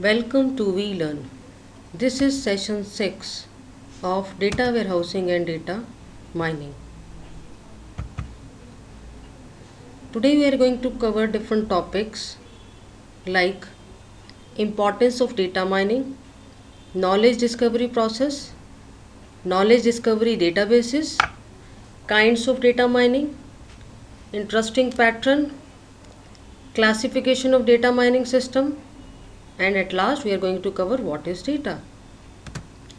Welcome to VLearn. This is session 6 of data warehousing and data mining. Today we are going to cover different topics like importance of data mining, knowledge discovery process, knowledge discovery databases, kinds of data mining, interesting pattern, classification of data mining system, and at last we are going to cover what is data.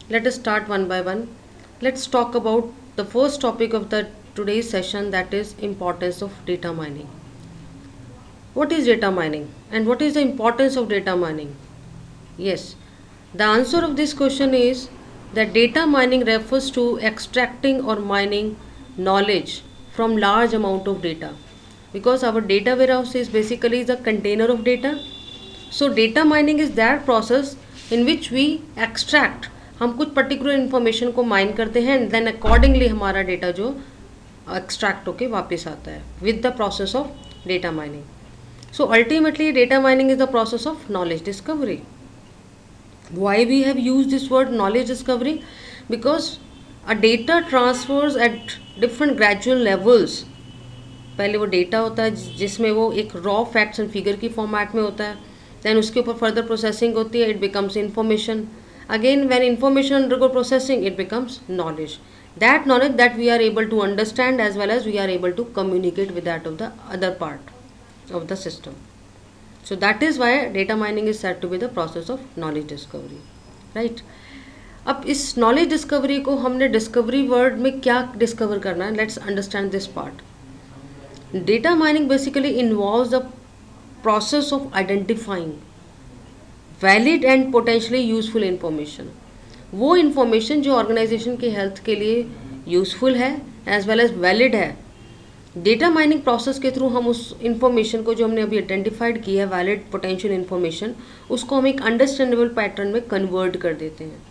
Let us start one by one. Let's talk about the first topic of the today's session, that is importance of data mining. What is data mining and what is the importance of data mining? Yes, the answer of this question is that data mining refers to extracting or mining knowledge from large amount of data, because our data warehouse is basically the container of data. So data mining is that process in which we extract, हम कुछ particular information को mine करते हैं and then accordingly हमारा data जो extract होके वापस आता है with the process of data mining. So ultimately data mining is the process of knowledge discovery. Why we have used this word knowledge discovery? Because a data transfers at different gradual levels. पहले वो data होता है जिसमें वो एक raw facts and figure की format में होता है, देन उसके ऊपर फर्दर प्रोसेसिंग होती है, it becomes information. Again when information undergo processing it becomes knowledge. That knowledge that we are able to understand as well as we are able to communicate with that of the other part of the system. So that is why data mining is said to be the process of knowledge discovery, right? अब इस knowledge discovery को हमने discovery word में क्या discover करना है, let's understand this part. Data mining basically involves the process of identifying valid and potentially useful information. वो information जो organization की health के लिए useful है as well as valid है, डेटा माइनिंग प्रोसेस के थ्रू हम उस इंफॉर्मेशन को जो हमने अभी आइडेंटिफाइड किया है वैलिड पोटेंशियल इन्फॉर्मेशन, उसको हम एक अंडरस्टैंडेबल पैटर्न में कन्वर्ट कर देते हैं.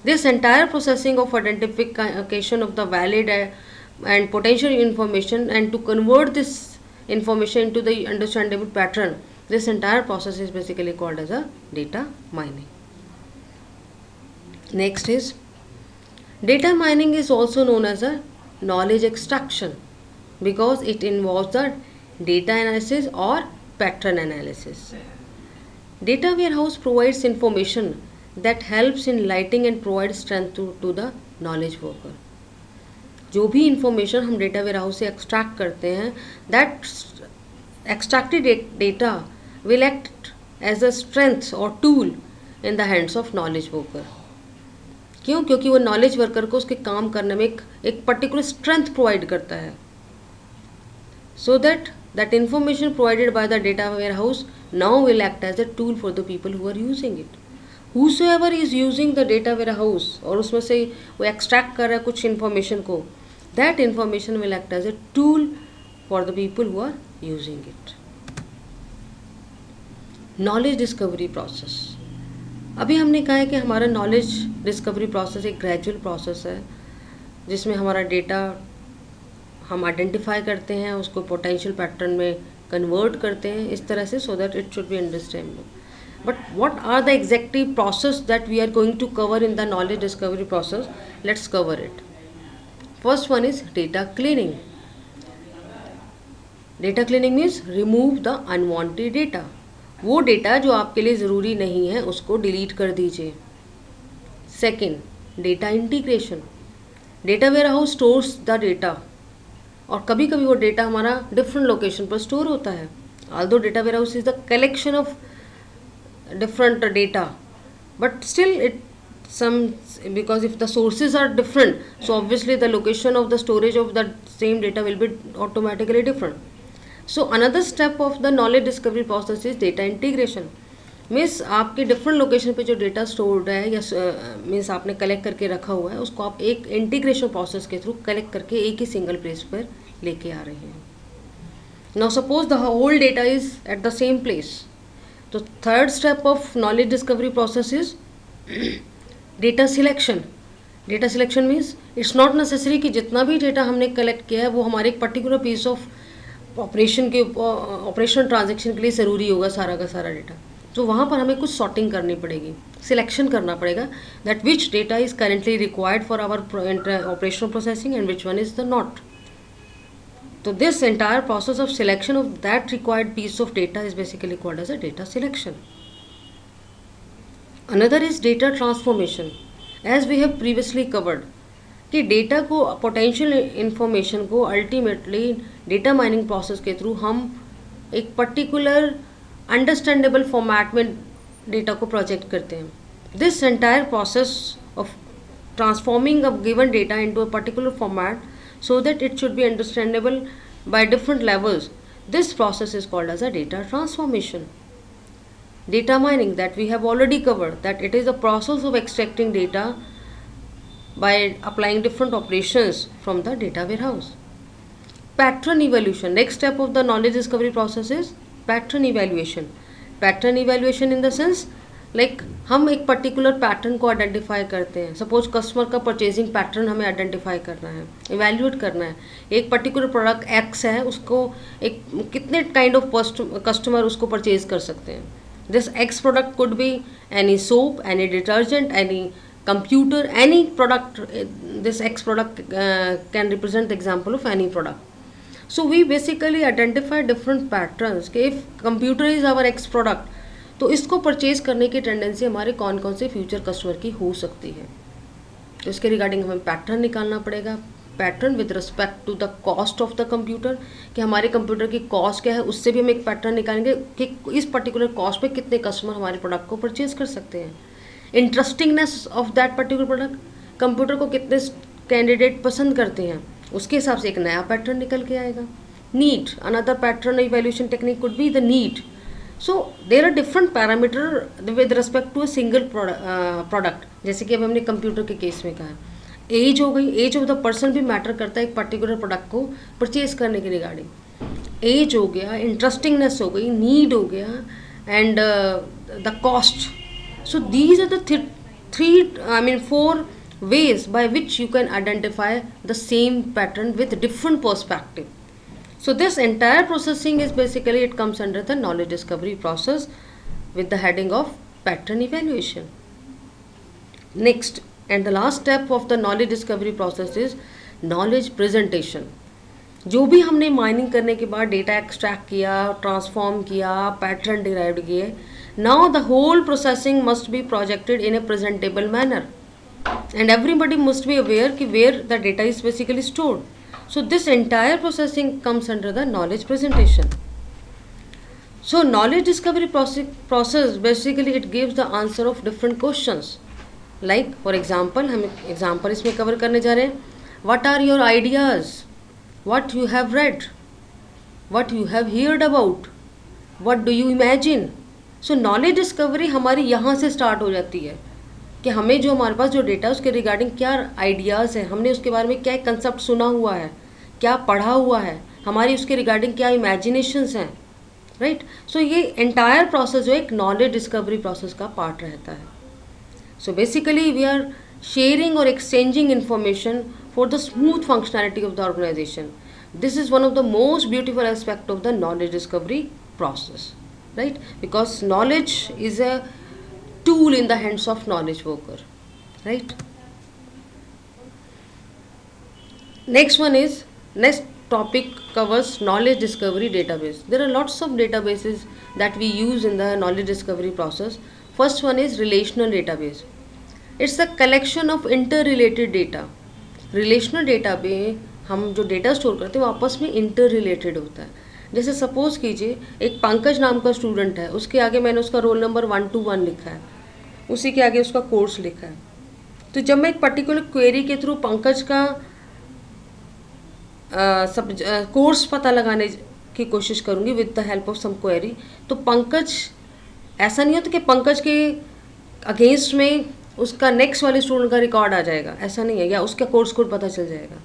This entire processing of identification of the valid and potential information and to convert this information into the understandable pattern, this entire process is basically called as a data mining. Next is data mining is also known as a knowledge extraction because it involves the data analysis or pattern analysis. Data warehouse provides information that helps in lighting and provides strength to the knowledge worker. जो भी information हम data warehouse से extract करते हैं, that extracted data will act as a strength और tool in the hands of knowledge worker. क्यों? क्योंकि वो नॉलेज वर्कर को उसके काम करने में एक पर्टिकुलर स्ट्रेंथ प्रोवाइड करता है. So that information provided by the data warehouse now will act as a tool for the people who are using it. whosoever is using the data warehouse और उसमें से वो एक्सट्रैक्ट कर रहा है कुछ इन्फॉर्मेशन को, that information will act as a tool for the people who are using it. Knowledge discovery process. अभी हमने कहा है कि हमारा knowledge discovery process एक gradual process है जिसमें हमारा डेटा हम आइडेंटिफाई करते हैं, उसको पोटेंशियल पैटर्न में कन्वर्ट करते हैं इस तरह से, so that it should be understandable. But what are the exact process that we are going to cover in the knowledge discovery process? Let's cover it. First one is data cleaning. Data cleaning means remove the unwanted data. वो data जो आपके लिए ज़रूरी नहीं है उसको delete कर दीजिए. Second, data integration. Data warehouse stores the data और कभी कभी वो डेटा हमारा डिफरेंट लोकेशन पर स्टोर होता है. although data warehouse is the collection of different data, but still it some, because if the sources are different, so obviously the location of the storage of the same data will be automatically different. So another step of the knowledge discovery process is data integration. Means आपके different location पे जो data stored है या means आपने collect करके रखा हुआ है उसको आप एक इंटीग्रेशन प्रोसेस के थ्रू कलेक्ट करके एक ही सिंगल प्लेस पर लेके आ रहे हैं. Now suppose the whole data is at the same place. तो third step of knowledge discovery process is data selection. Data selection means it's not necessary कि जितना भी डेटा हमने कलेक्ट किया है वो हमारे एक particular piece of operation transaction के लिए ज़रूरी होगा सारा का सारा डेटा. तो वहाँ पर हमें कुछ सॉर्टिंग करनी पड़ेगी, सिलेक्शन करना पड़ेगा that which data is currently required for our operational processing and which one is the not. So this entire process of selection of that required piece of data is basically called as a data selection. Another is data transformation. As we have previously covered, कि data को potential information को ultimately data mining process के through हम एक particular understandable format में data को project करते हैं. This entire process of transforming a given data into a particular format so that it should be understandable by different levels. This process is called as a data transformation. Data mining, that we have already covered, that it is the process of extracting data by applying different operations from the data warehouse. Pattern evaluation, next step of the knowledge discovery process is pattern evaluation. Pattern evaluation in the sense like हम एक particular pattern को identify करते हैं. Suppose customer का purchasing pattern हमें identify करना है, evaluate करना है. एक पर्टिकुलर प्रोडक्ट एक्स है, उसको एक कितने काइंड ऑफ कस्टमर उसको परचेज कर सकते हैं. This X product could be any soap, any detergent, any computer, any product. This X product can represent the example of any product. So we basically identify different patterns कि if computer is our X product, तो इसको purchase करने की tendency हमारे कौन कौन से future customer की हो सकती है. तो इसके रिगार्डिंग हमें पैटर्न निकालना पड़ेगा. Pattern with respect to the cost of the computer, कि हमारे कंप्यूटर की कॉस्ट क्या है, उससे भी हम एक पैटर्न निकालेंगे कि इस पर्टिकुलर कॉस्ट पे कितने कस्टमर हमारे प्रोडक्ट को परचेज कर सकते हैं. Interestingness of that particular product, computer को कितने कैंडिडेट पसंद करते हैं, उसके हिसाब से एक नया पैटर्न निकल के आएगा. Need, another pattern evaluation technique could be the need. So there are different parameter with respect to a single product. जैसे कि अब हमने कंप्यूटर के केस में कहा, एज हो गई, एज ऑफ द पर्सन भी मैटर करता है एक पर्टिकुलर प्रोडक्ट को परचेज करने के रिगार्डिंग. एज हो गया, इंटरेस्टिंगनेस हो गई, नीड हो गया, and the cost. So these are the four ways by which you can identify the same pattern with different perspective. So this entire processing is basically, it comes under the knowledge discovery process with the heading of pattern evaluation. Next and the last step of the knowledge discovery process is knowledge presentation. जो भी हमने mining करने के बाद data extract किया, transform किया, pattern derive किए, now the whole processing must be projected in a presentable manner and everybody must be aware कि where the data is basically stored. So this entire processing comes under the knowledge presentation. So knowledge discovery process basically it gives the answer of different questions. Like for example, हम example इसमें cover करने जा रहे हैं. What are your ideas? What you have read? What you have heard about? What do you imagine? So knowledge discovery हमारी यहाँ से start हो जाती है कि हमें जो हमारे पास जो डेटा है उसके रिगार्डिंग क्या आइडियाज़ है, हमने उसके बारे में क्या कंसेप्ट सुना हुआ है, क्या पढ़ा हुआ है, हमारी उसके रिगार्डिंग क्या इमेजिनेशंस हैं, राइट. सो ये एंटायर प्रोसेस जो एक नॉलेज डिस्कवरी प्रोसेस का पार्ट रहता है. So basically we are sharing और exchanging information for the smooth functionality of the organization. This is one of the most beautiful aspect of the knowledge discovery process, right, because knowledge is a tool in the hands of knowledge worker, right. Next topic covers knowledge discovery database. There are lots of databases that we use in the knowledge discovery process. First one is relational database. It's the collection of interrelated data. Relational data में हम जो data store करते हैं वो आपस में inter related होता है. जैसे सपोज कीजिए एक पंकज नाम का स्टूडेंट है, उसके आगे मैंने उसका रोल नंबर 121 लिखा है, उसी के आगे उसका कोर्स लिखा है. तो जब मैं एक पर्टिकुलर क्वेरी के थ्रू पंकज का कोर्स पता लगाने की कोशिश करूँगी with the help of some query, तो पंकज, ऐसा नहीं होता कि पंकज के अगेंस्ट में उसका नेक्स्ट वाले स्टूडेंट का रिकॉर्ड आ जाएगा, ऐसा नहीं है, या उसका कोर्स कोड पता चल जाएगा,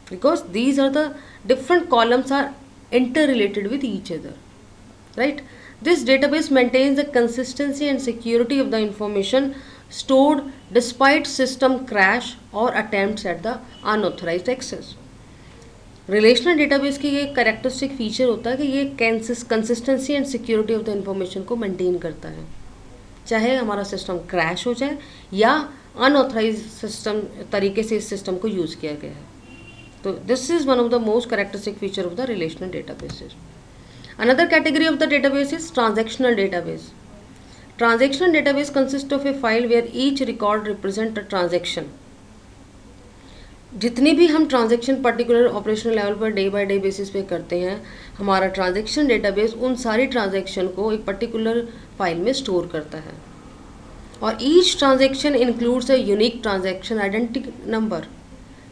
because these are the different columns are interrelated with each other, right. This database maintains the consistency and security of the information stored despite system crash or attempts at the unauthorized access. Relational database की ये characteristic feature होता है कि ये consistency and security of the information को maintain करता है. चाहे हमारा सिस्टम क्रैश हो जाए या अनऑथराइज सिस्टम तरीके से इस सिस्टम को यूज़ किया गया है। तो this is one of the most characteristic feature of the relational databases. Another category of the database is transactional database. Transactional database consists of a file where each record represents a transaction. जितनी भी हम transaction particular operational level per day by day basis पे करते हैं, हमारा transaction database उन सारी transaction को एक पर्टिकुलर फाइल में स्टोर करता है। और each transaction includes a unique transaction identity number.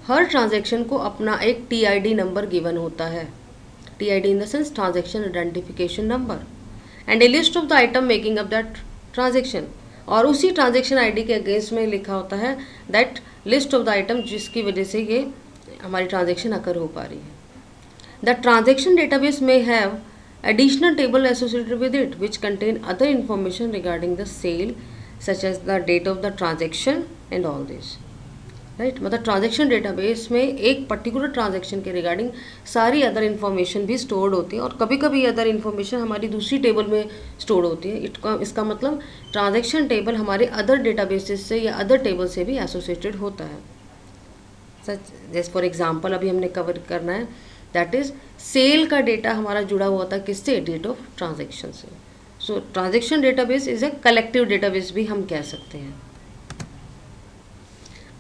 Her transaction को अपना एक TID नंबर गिवन होता है। TID in the sense transaction identification number and a list of the item making up that transaction। और उसी ट्रांजेक्शन ID के against में लिखा होता है that list of the item जिसकी वजह से ये हमारी ट्रांजेक्शन अकर हो पा रही है। The transaction database may have additional table associated with it which contain other information regarding the sale such as the date of the transaction and all this। Right मतलब ट्रांजेक्शन डेटाबेस में एक particular transaction के regarding सारी other information भी stored होती है और कभी कभी अदर इन्फॉर्मेशन हमारी दूसरी टेबल में स्टोर्ड होती है। इसका मतलब ट्रांजेक्शन टेबल हमारे अदर डेटाबेसेस से या अदर टेबल से भी एसोसिएटेड होता है। सच जैसे फॉर एग्जांपल अभी हमने कवर करना है दैट इज़ सेल का डेटा हमारा जुड़ा हुआ था किससे, डेट ऑफ ट्रांजेक्शन से। So transaction database is a collective database भी हम कह सकते हैं।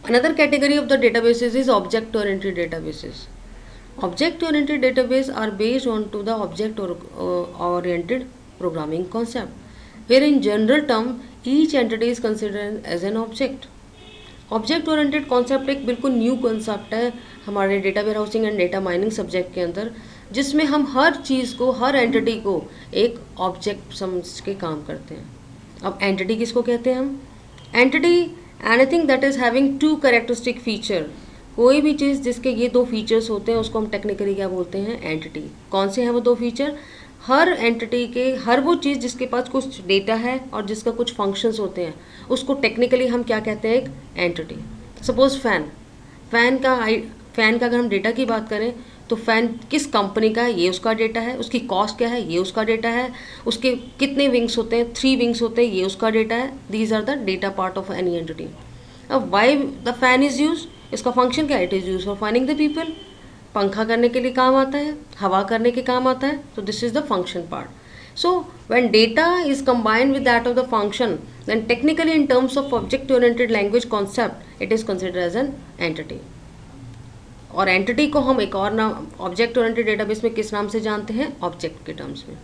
Another category of the databases is object-oriented databases. Object-oriented databases are based on to the object-oriented programming concept, where in general term each entity is considered as an object. Object-oriented concept एक बिल्कुल new concept है हमारे data warehousing and data mining subject के अंदर, जिसमें हम हर चीज़ को, हर entity को एक ऑब्जेक्ट समझ के काम करते हैं। अब एंटिटी किसको कहते हैं हम? Entity anything that is having two characteristic feature. कोई भी चीज़ जिसके ये दो फीचर्स होते हैं उसको हम टेक्निकली क्या बोलते हैं? एंटिटी। कौन से हैं वो दो फीचर? हर एंटिटी के, हर वो चीज़ जिसके पास कुछ डेटा है और जिसका कुछ फंक्शंस होते हैं उसको टेक्निकली हम क्या कहते हैं? एक एंटिटी। सपोज फैन का अगर हम डेटा की बात करें तो फ़ैन किस कंपनी का है ये उसका डेटा है, उसकी कॉस्ट क्या है ये उसका डेटा है, उसके कितने विंग्स होते हैं, 3 विंग्स होते हैं ये उसका डेटा है। These are the data part of any entity. अब why the fan is use, इसका फंक्शन क्या है? It is use for fanning the people. पंखा करने के लिए काम आता है, हवा करने के काम आता है, तो this is the function part. So when data is combined with that of the function then technically in terms of object oriented language concept it is considered as an entity. और एंटिटी को हम एक और नाम object oriented database में किस नाम से जानते हैं? ऑब्जेक्ट के टर्म्स में।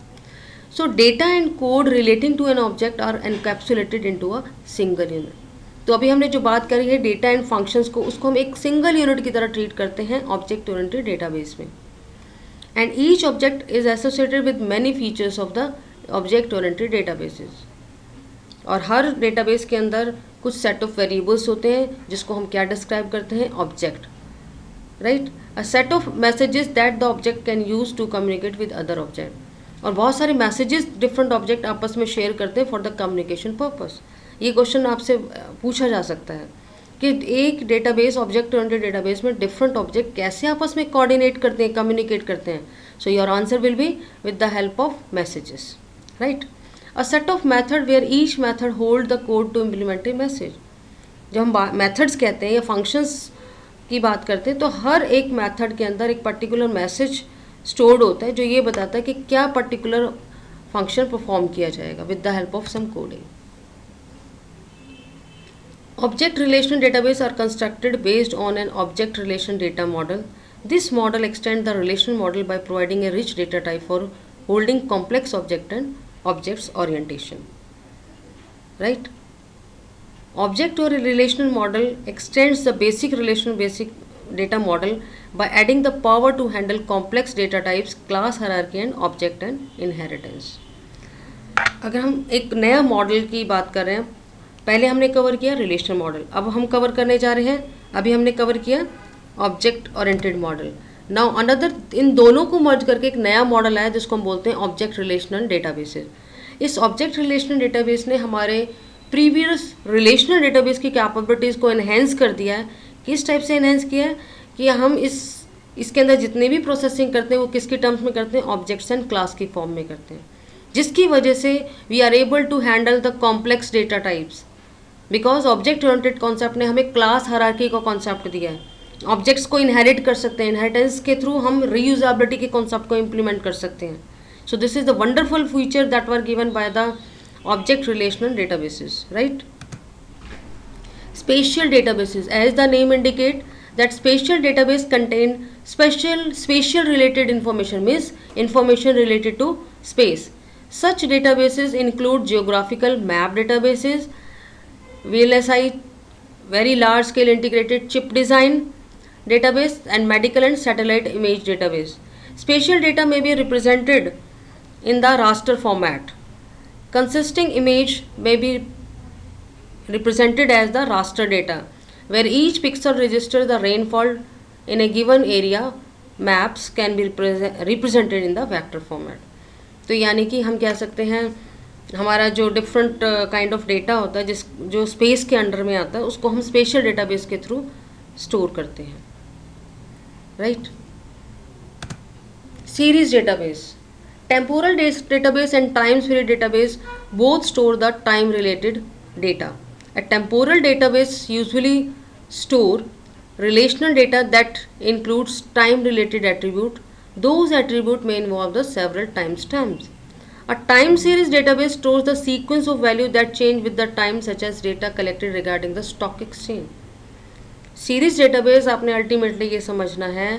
So data and code relating to an object are encapsulated into a single unit. तो अभी हमने जो बात करी है डेटा एंड फंक्शंस को, उसको हम एक सिंगल यूनिट की तरह ट्रीट करते हैं ऑब्जेक्ट ओरिएंटेड डेटाबेस में। And each object is associated with many features of the object oriented databases. और हर डेटाबेस के अंदर कुछ सेट ऑफ वेरिएबल्स होते हैं जिसको हम क्या डिस्क्राइब करते हैं? Object. Right, a set of messages that the object can use to communicate with other object. और बहुत सारे मैसेजेस डिफरेंट ऑब्जेक्ट आपस में शेयर करते हैं फॉर द कम्युनिकेशन पर्पस। ये क्वेश्चन आपसे पूछा जा सकता है कि एक डेटाबेस, ऑब्जेक्ट ओरिएंटेड डेटाबेस में डिफरेंट ऑब्जेक्ट कैसे आपस में कोऑर्डिनेट करते हैं, कम्युनिकेट करते हैं। So your answer will be with the help of messages. Right, a set of method where each method hold the code to implement a message. जब हम मैथड्स कहते हैं या फंक्शंस की बात करते हैं तो हर एक मेथड के अंदर एक पर्टिकुलर मैसेज स्टोर्ड होता है जो ये बताता है कि क्या पर्टिकुलर फंक्शन परफॉर्म किया जाएगा with the help of some coding. Object relational database are constructed based on an object relation data model. This model extend the relational model by providing a rich data type for holding complex object and objects orientation. Right, Object or a relational model extends the basic data model by adding the power to handle complex data types, class hierarchy and object and inheritance। अगर हम एक नया model की बात कर रहे हैं, पहले हमने कवर किया रिलेशनल मॉडल, अब हम कवर करने जा रहे हैं, अभी हमने कवर किया object oriented model. Now another, इन दोनों को मर्ज करके एक नया मॉडल आया जिसको हम बोलते हैं ऑब्जेक्ट रिलेशनल डेटाबेसेस। इस ऑब्जेक्ट रिलेशनल डेटाबेस ने हमारे प्रीवियस रिलेशनल डेटाबेस की कैपेबिलिटीज़ को एनहेंस कर दिया है। किस टाइप से एनहेंस किया है कि हम इसके अंदर जितने भी प्रोसेसिंग करते हैं वो किसके टर्म्स में करते हैं? ऑब्जेक्ट्स एंड क्लास की फॉर्म में करते हैं। जिसकी वजह से we are able to handle the complex data types, because object oriented concept ने हमें क्लास हायरार्की का कॉन्सेप्ट दिया है। ऑब्जेक्ट्स को इनहेरिट कर सकते हैं, इनहेरिटेंस के थ्रू हम रीयूजेबिलिटी के कॉन्सेप्ट को इम्प्लीमेंट कर सकते हैं। So this is the wonderful feature that were given by the object relational databases, right? Spatial databases, as the name indicate, that spatial database contain spatial related information, means information related to space. Such databases include geographical map databases, VLSI, very large scale integrated chip design database, and medical and satellite image database. Spatial data may be represented in the raster format. Consisting image may be represented as the raster data, where each pixel registers the rainfall in a given area. Maps can be represented in the vector format. तो यानी कि हम कह सकते हैं हमारा जो different kind of data होता है जो स्पेस के अंडर में आता है, उसको हम स्पेशल डेटाबेस के थ्रू स्टोर करते हैं, right? Series database, temporal database and time series database both store the time related data. A temporal database usually store relational data that includes time related attribute. Those attributes may involve the several timestamps. A time series database stores the sequence of value that change with the time, such as data collected regarding the stock exchange. Series database आपने ultimately ये समझना है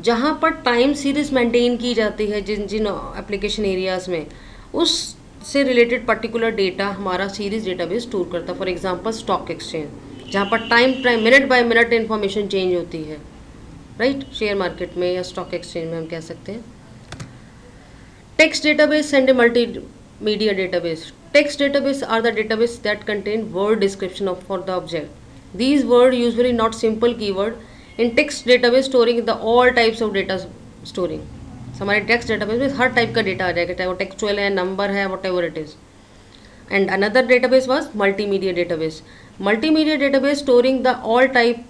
जहाँ पर time series maintain की जाती है जिन जिन application areas में, उस से रिलेटेड पर्टिकुलर डेटा हमारा सीरीज डेटाबेस स्टोर करता है। फॉर एग्जांपल स्टॉक एक्सचेंज, जहाँ पर time minute by minute information change होती है, राइट? शेयर मार्केट में या स्टॉक एक्सचेंज में हम कह सकते हैं। Text database and multi media database. Text database are the database that contain word description of for the object. These word usually not simple keyword. In text database storing the all types of data storing. हमारे text database में हर type का data आ जाएगा, चाहे वो textual है, number है, what ever it is. And another database was multimedia database. Multimedia database storing the all type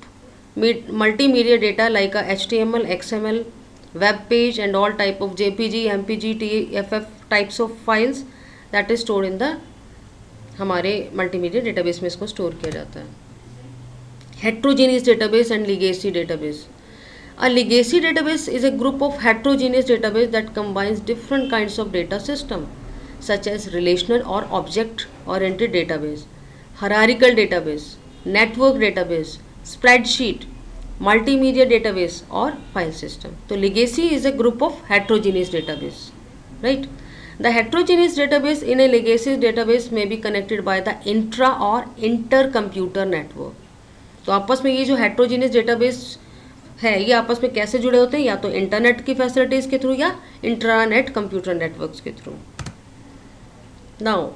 multimedia data like HTML, XML, web page and all type of JPG, MPG, TFF types of files that is stored in the हमारे multimedia database में इसको store किया जाता है. Heterogeneous database and legacy database. A legacy database is a group of heterogeneous database that combines different kinds of data system such as relational or object oriented database, hierarchical database, network database, spreadsheet, multimedia database or file system. So legacy is a group of heterogeneous database, right? The heterogeneous database in a legacy database may be connected by the intra or intercomputer network. तो आपस में ये जो heterogeneous database है ये आपस में कैसे जुड़े होते हैं, या तो इंटरनेट की फैसिलिटीज़ के थ्रू या इंट्रानेट कंप्यूटर नेटवर्क्स के through. Now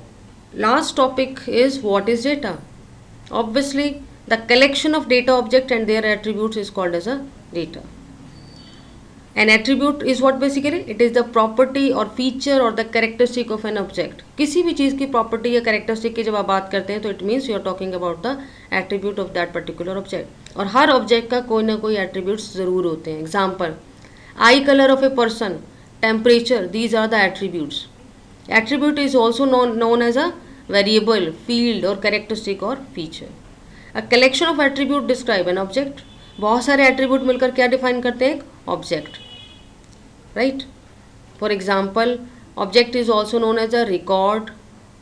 last topic is what is data. Obviously the collection of data object and their attributes is called as a data. An attribute is what basically it is the property or feature or the characteristic of an object. किसी भी चीज़ की property या characteristic की जब आप बात करते हैं तो it means you are talking about the attribute of that particular object. और हर ऑब्जेक्ट का कोई ना कोई एट्रीब्यूट्स ज़रूर होते हैं. Example, eye colour of a person, temperature, these are the attributes. Attribute is also known as a variable, field और कैरेक्टरिस्टिक और feature. A collection of attribute describe an object. बहुत सारे एट्रीब्यूट मिलकर क्या डिफाइन करते हैं, एक object, right? For example, object is also known as a record,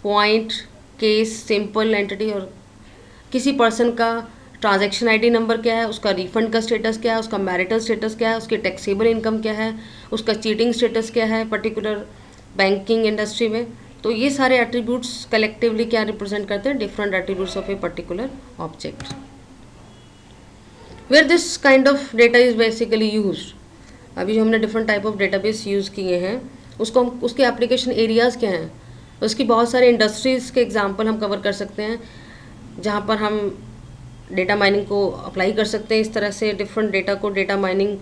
point, case, simple entity. और किसी पर्सन का ट्रांजैक्शन आईडी नंबर क्या है, उसका रिफंड का स्टेटस क्या है, उसका मैरिटल स्टेटस क्या है, उसकी टैक्सेबल इनकम क्या है, उसका चीटिंग स्टेटस क्या है पर्टिकुलर बैंकिंग इंडस्ट्री में. तो ये सारे एट्रीब्यूट्स कलेक्टिवली क्या रिप्रेजेंट करते हैं, different attributes of a particular object. Where this kind of data is basically used. अभी जो हमने different type of database use किए हैं उसको हम उसके एप्लीकेशन एरियाज़ क्या हैं, उसकी बहुत सारे इंडस्ट्रीज़ के एग्जांपल हम कवर कर सकते हैं जहाँ पर हम डेटा माइनिंग को अप्लाई कर सकते हैं. इस तरह से डिफरेंट डेटा को डेटा माइनिंग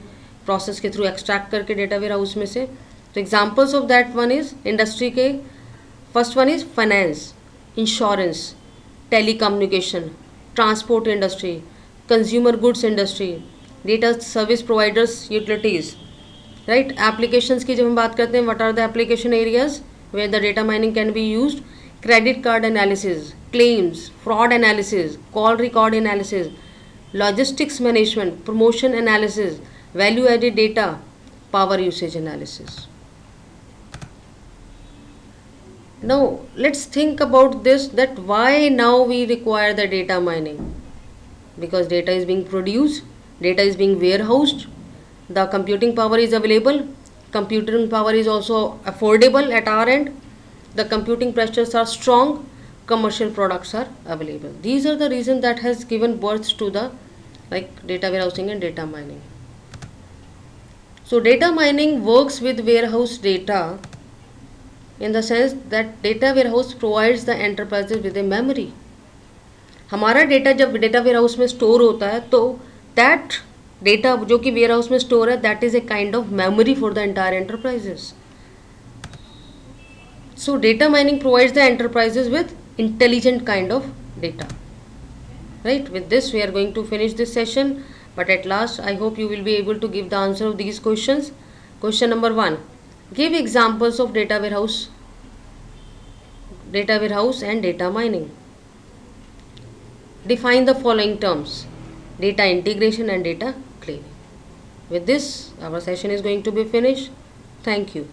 प्रोसेस के थ्रू एक्सट्रैक्ट करके डेटा वेयर हाउस में से. तो examples of that one is industry के. First one is finance, insurance, telecommunication, transport industry, consumer goods industry, data service providers, utilities, right? Applications की जब हम बात करते हैं, what are the application areas, where the data mining can be used: credit card analysis, claims, fraud analysis, call record analysis, logistics management, promotion analysis, value added data, power usage analysis. Now let's think about this, that why now we require the data mining. Because data is being produced, data is being warehoused, the computing power is available, computing power is also affordable at our end, the computing pressures are strong, commercial products are available. These are the reasons that has given birth to the data warehousing and data mining. So data mining works with warehouse data in the sense that data warehouse provides the enterprises with a memory. हमारा data जब data warehouse में store होता है तो that data जो कि ware house में store है, that is a kind of memory for the entire enterprises. So data mining provides the enterprises with intelligent kind of data. Right, with this we are going to finish this session, but at last I hope you will be able to give the answer of these questions. Question number 1: give examples of data warehouse and data mining. Define the following terms: data integration and data cleaning. With this, our session is going to be finished. Thank you.